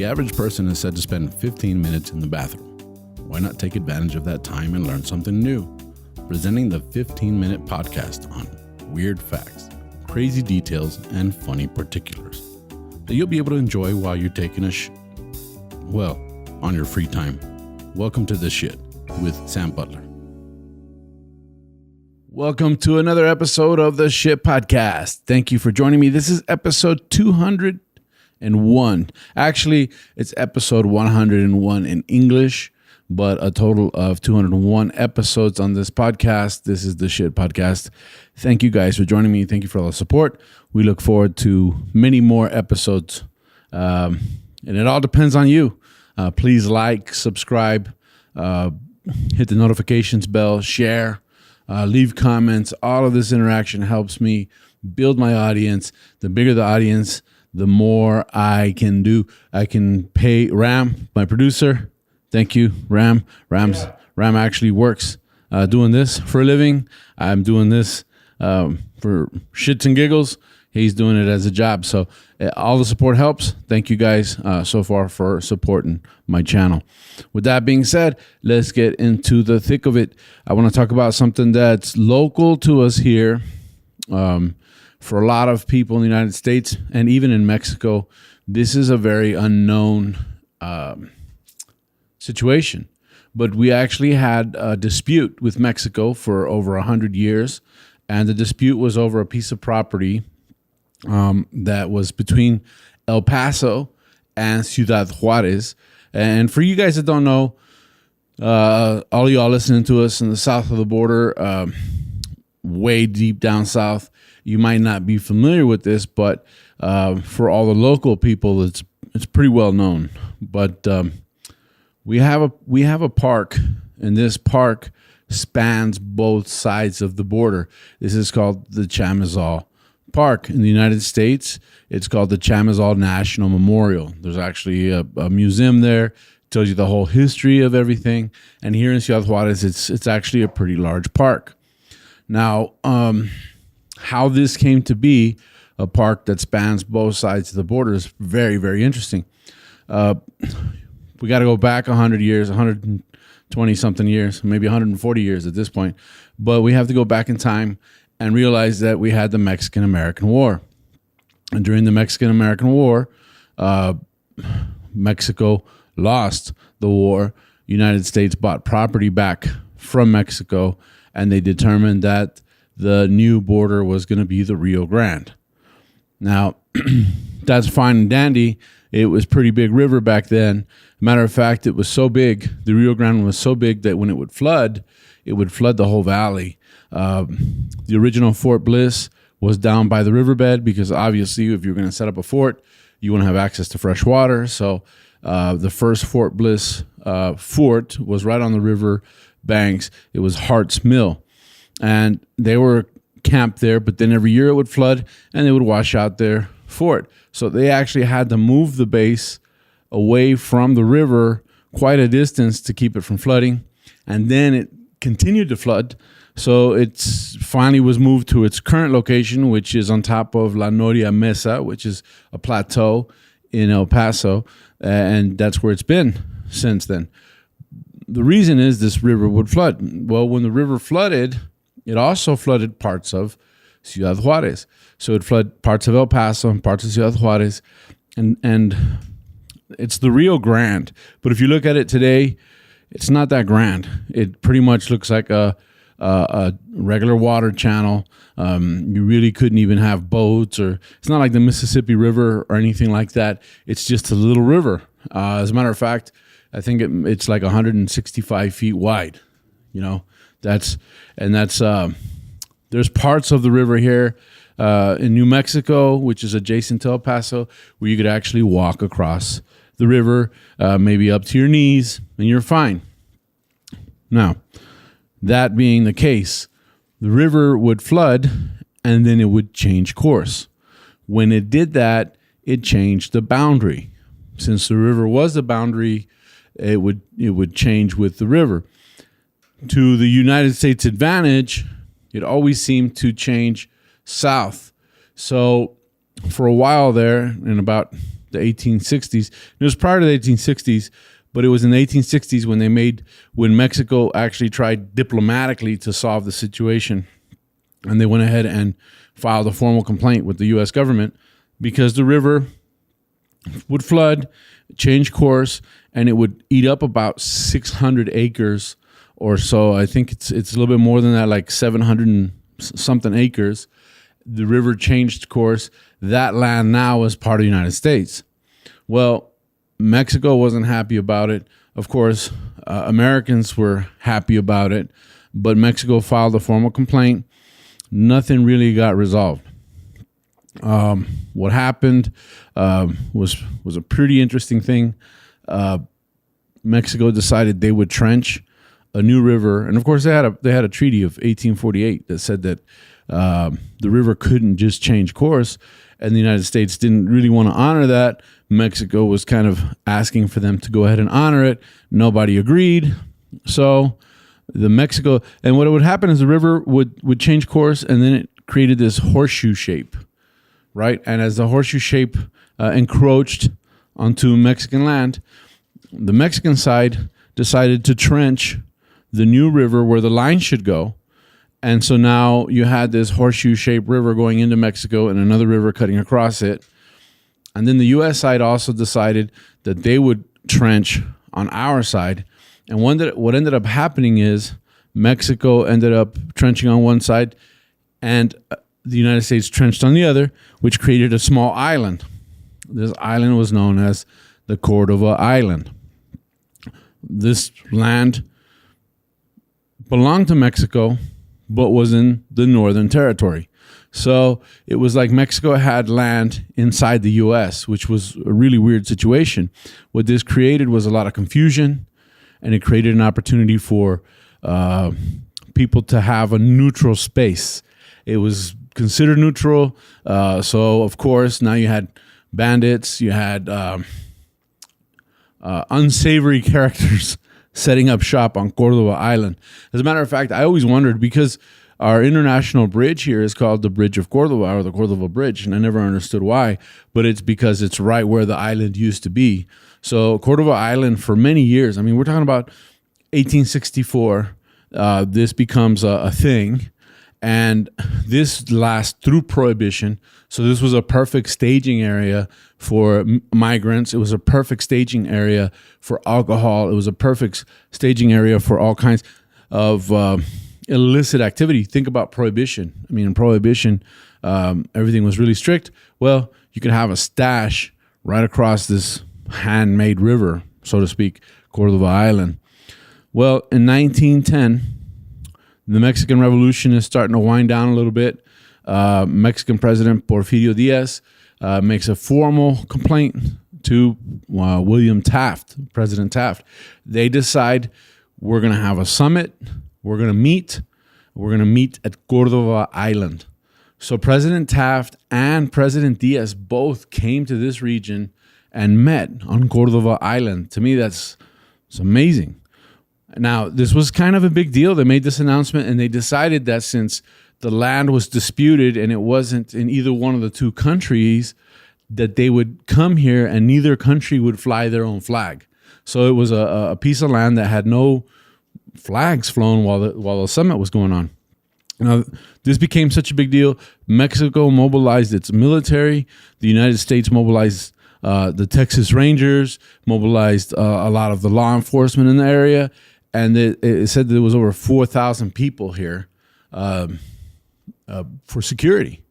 The average person is said to spend 15 minutes in the bathroom. Why not take advantage of that time and learn something new? Presenting the 15-minute podcast on weird facts, crazy details, and funny particulars that you'll be able to enjoy while you're taking a on your free time. Welcome to The Shit with Sam Butler. Welcome to another episode of The Shit Podcast. Thank you for joining me. This is episode 201. Actually, it's episode 101 in English, but a total of 201 episodes on this podcast. This is The Shit Podcast. Thank you guys for joining me. Thank you for all the support. We look forward to many more episodes, and it all depends on you. Please like, subscribe, hit the notifications bell, share, leave comments. All of this interaction helps me build my audience. The bigger the audience, the more I can do. I can pay Ram, my producer. Thank you, Ram. Ram actually works doing this for a living. I'm doing this for shits and giggles. He's doing it as a job. So all the support helps. Thank you guys so far for supporting my channel. With that being said, let's get into the thick of it. I want to talk about something that's local to us here. For a lot of people in the United States and even in Mexico, this is a very unknown situation. But we actually had a dispute with Mexico for over 100 years. And the dispute was over a piece of property that was between El Paso and Ciudad Juárez. And for you guys that don't know, all of y'all listening to us in the south of the border, way deep down south, you might not be familiar with this, but for all the local people, it's pretty well known. But we have a park, and this park spans both sides of the border. This is called the Chamizal Park. In the United States, it's called the Chamizal National Memorial. There's actually a museum there. It tells you the whole history of everything. And here in Ciudad Juárez, it's actually a pretty large park. Now, how this came to be a park that spans both sides of the border is very, very interesting. We got to go back 100 years, 120-something years, maybe 140 years at this point. But we have to go back in time and realize that we had the Mexican-American War. And during the Mexican-American War, Mexico lost the war. United States bought property back from Mexico, and they determined that the new border was going to be the Rio Grande. Now, that's fine and dandy. It was a pretty big river back then. Matter of fact, it was so big, the Rio Grande was so big that when it would flood the whole valley. The original Fort Bliss was down by the riverbed because obviously if you're going to set up a fort, you want to have access to fresh water. So the first Fort Bliss fort was right on the river banks. It was Hart's Mill. And they were camped there, but then every year it would flood and they would wash out their fort. So they actually had to move the base away from the river quite a distance to keep it from flooding. And then it continued to flood. So it's finally was moved to its current location, which is on top of La Noria Mesa, which is a plateau in El Paso. And that's where it's been since then. The reason is this river would flood. Well, when the river flooded, it also flooded parts of Ciudad Juárez. So it flooded parts of El Paso and parts of Ciudad Juárez. And it's the Rio Grande. But if you look at it today, it's not that grand. It pretty much looks like a regular water channel. You really couldn't even have boats, or it's not like the Mississippi River or anything like that. It's just a little river. As a matter of fact, I think it's like 165 feet wide. You know, there's parts of the river here in New Mexico, which is adjacent to El Paso, where you could actually walk across the river, maybe up to your knees, and you're fine. Now, that being the case, the river would flood and then it would change course. When it did that, it changed the boundary. Since the river was the boundary, it would change with the river. To the United States advantage, it always seemed to change south. So for a while there, in about the 1860s. It was prior to the 1860s, but it was in the 1860s when Mexico actually tried diplomatically to solve the situation. And they went ahead and filed a formal complaint with the U.S. government because the river would flood, change course, and it would eat up about 600 acres or so. I think it's a little bit more than that, like 700 and something acres. The river changed course. That land now is part of the United States. Well, Mexico wasn't happy about it. Of course, Americans were happy about it, but Mexico filed a formal complaint. Nothing really got resolved. What happened was a pretty interesting thing. Mexico decided they would trench a new river, and of course they had a treaty of 1848 that said that the river couldn't just change course, and the United States didn't really want to honor that. Mexico was kind of asking for them to go ahead and honor it. Nobody agreed, so and what would happen is the river would change course, and then it created this horseshoe shape, right? And as the horseshoe shape encroached onto Mexican land, the Mexican side decided to trench the new river where the line should go. And so now you had this horseshoe-shaped river going into Mexico and another river cutting across it. And then the U.S. side also decided that they would trench on our side. And what ended up happening is Mexico ended up trenching on one side and the United States trenched on the other, which created a small island. This island was known as the Cordova Island. This land belonged to Mexico, but was in the Northern Territory. So it was like Mexico had land inside the U.S., which was a really weird situation. What this created was a lot of confusion, and it created an opportunity for people to have a neutral space. It was considered neutral. So, of course, now you had bandits, you had unsavory characters setting up shop on Cordova Island. As a matter of fact, I always wondered, because our international bridge here is called the Bridge of Cordova, or the Cordova Bridge, and I never understood why, but it's because it's right where the island used to be. So Cordova Island, for many years, I mean, we're talking about 1864, this becomes a thing, and this lasts through Prohibition. So this was a perfect staging area for migrants. It was a perfect staging area for alcohol. It was a perfect staging area for all kinds of illicit activity. Think about Prohibition. I mean, in Prohibition, everything was really strict. Well, you could have a stash right across this handmade river, so to speak, Cordova Island. Well, in 1910, the Mexican Revolution is starting to wind down a little bit. Mexican President Porfirio Diaz makes a formal complaint to William Taft, President Taft. They decide, we're going to have a summit. We're going to meet at Cordova Island. So President Taft and President Diaz both came to this region and met on Cordova Island. To me, it's amazing. Now, this was kind of a big deal. They made this announcement, and they decided that since the land was disputed and it wasn't in either one of the two countries, that they would come here and neither country would fly their own flag. So it was a piece of land that had no flags flown while the summit was going on. Now, this became such a big deal. Mexico mobilized its military. The United States mobilized the Texas Rangers, mobilized a lot of the law enforcement in the area. And it said that there was over 4,000 people here for security.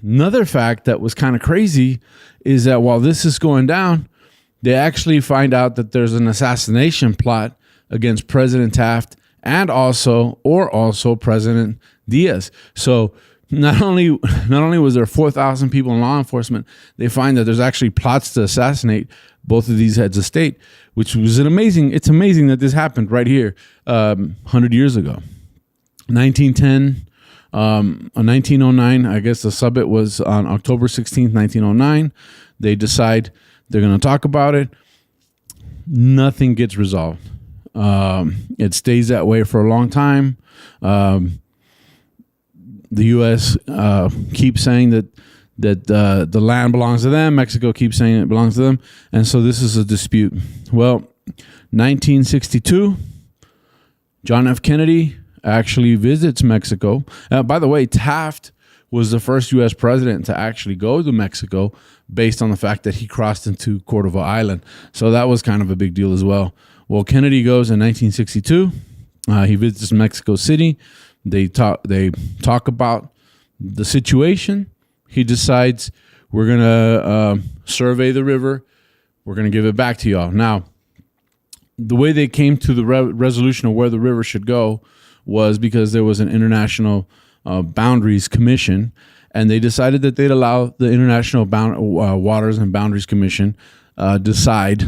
Another fact that was kind of crazy is that while this is going down, they actually find out that there's an assassination plot against President Taft and also President Diaz. So not only was there 4,000 people in law enforcement, they find that there's actually plots to assassinate both of these heads of state, which was it's amazing that this happened right here 100 years ago. 1910, 1909, I guess the summit was on October 16th, 1909. They decide they're going to talk about it. Nothing gets resolved. It stays that way for a long time. The U.S. keeps saying that that the land belongs to them. Mexico keeps saying it belongs to them. And so this is a dispute. Well, 1962, John F. Kennedy actually visits Mexico. By the way, Taft was the first U.S. president to actually go to Mexico based on the fact that he crossed into Cordova Island. So that was kind of a big deal as well. Well, Kennedy goes in 1962. He visits Mexico City. They talk about the situation. He decides, we're going to survey the river. We're going to give it back to y'all. Now, the way they came to the resolution of where the river should go was because there was an International Boundaries Commission, and they decided that they'd allow the International Waters and Boundaries Commission decide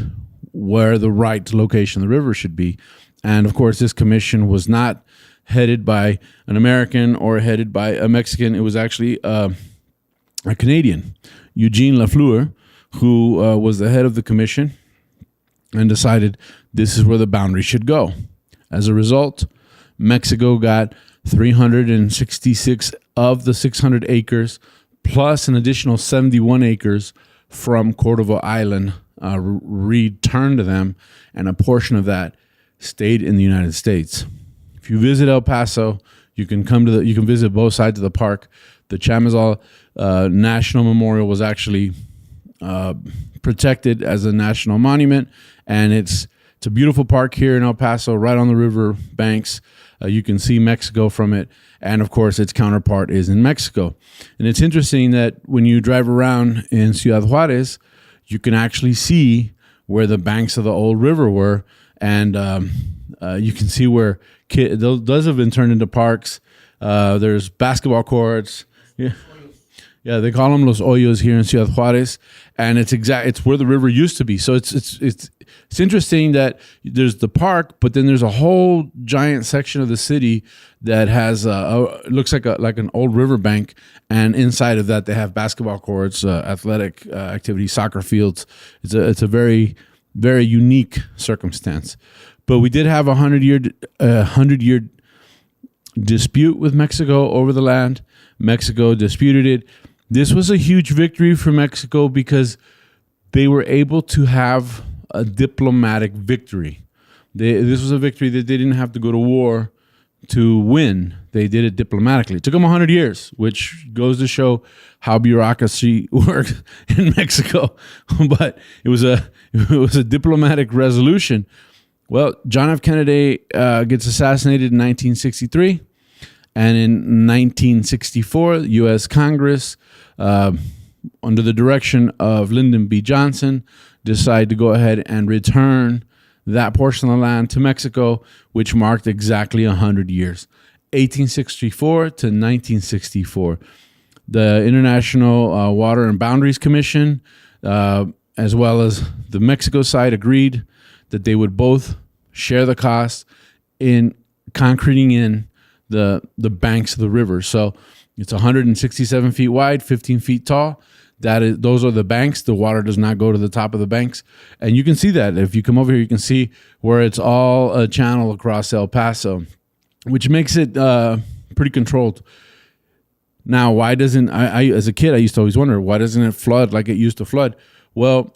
where the right location of the river should be. And of course, this commission was not headed by an American or headed by a Mexican. It was actually a Canadian, Eugene Lafleur, who was the head of the commission and decided this is where the boundary should go. As a result, Mexico got 366 of the 600 acres, plus an additional 71 acres from Cordova Island returned to them, and a portion of that stayed in the United States. If you visit El Paso, you can visit both sides of the park. The Chamizal National Memorial was actually protected as a national monument, and it's a beautiful park here in El Paso, right on the river banks. You can see Mexico from it, and of course, its counterpart is in Mexico. And it's interesting that when you drive around in Ciudad Juárez, you can actually see where the banks of the old river were, and you can see where those have been turned into parks. There's basketball courts. Yeah, they call them Los Hoyos here in Ciudad Juárez, and it's where the river used to be. So it's interesting that there's the park, but then there's a whole giant section of the city that has looks like an old riverbank, and inside of that they have basketball courts, athletic activities, soccer fields. It's a very, very unique circumstance. But we did have a 100-year dispute with Mexico over the land. Mexico disputed it. This was a huge victory for Mexico because they were able to have a diplomatic victory. This was a victory that they didn't have to go to war to win. They did it diplomatically. It took them 100 years, which goes to show how bureaucracy works in Mexico. But it was a diplomatic resolution. Well, John F. Kennedy gets assassinated in 1963. And in 1964, the U.S. Congress, under the direction of Lyndon B. Johnson, decided to go ahead and return that portion of the land to Mexico, which marked exactly 100 years, 1864 to 1964. The International Water and Boundaries Commission, as well as the Mexico side, agreed that they would both share the cost in concreting in the banks of the river. So it's 167 feet wide, 15 feet tall. Those are the banks. The water does not go to the top of the banks. And you can see that. If you come over here, you can see where it's all a channel across El Paso, which makes it pretty controlled. Now, why doesn't, I as a kid, I used to always wonder, why doesn't it flood like it used to flood? Well,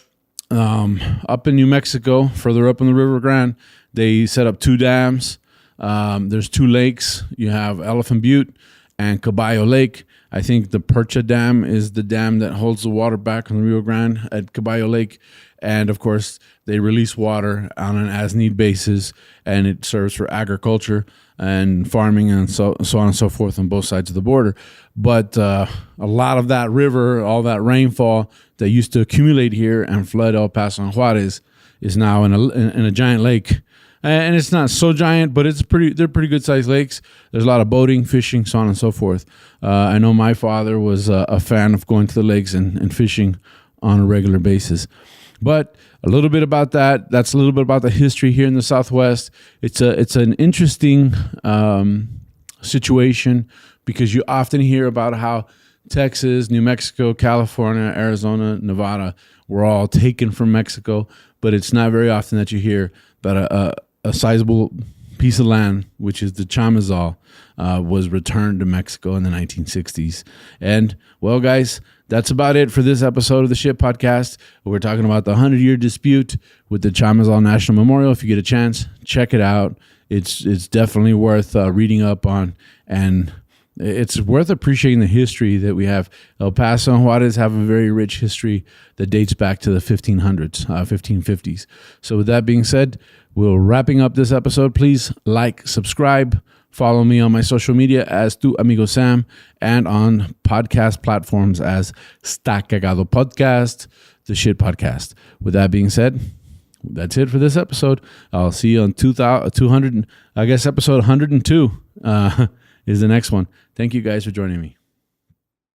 up in New Mexico, further up in the Rio Grande, they set up 2 dams. There's 2 lakes. You have Elephant Butte and Caballo Lake. I think the Percha Dam is the dam that holds the water back on the Rio Grande at Caballo Lake. And of course, they release water on an as-need basis, and it serves for agriculture and farming and so on and so forth on both sides of the border. But a lot of that river, all that rainfall that used to accumulate here and flood El Paso and Juarez is now in a giant lake. And it's not so giant, but they're pretty good sized lakes. There's a lot of boating, fishing, so on and so forth. I know my father was a fan of going to the lakes and fishing on a regular basis. But a little bit about that. That's a little bit about the history here in the Southwest. It's an interesting situation because you often hear about how Texas, New Mexico, California, Arizona, Nevada were all taken from Mexico, but it's not very often that you hear that a sizable piece of land, which is the Chamizal, was returned to Mexico in the 1960s. And, well, guys, that's about it for this episode of the Shit Podcast. We're talking about the 100-year dispute with the Chamizal National Memorial. If you get a chance, check it out. It's definitely worth reading up on, and it's worth appreciating the history that we have. El Paso and Juarez have a very rich history that dates back to the 1500s, 1550s. So with that being said, we're wrapping up this episode. Please like, subscribe, follow me on my social media as Tu Amigo Sam, and on podcast platforms as Sta Cagado Podcast, the Shit Podcast. With that being said, that's it for this episode. I'll see you on 200, I guess episode 102 is the next one. Thank you guys for joining me.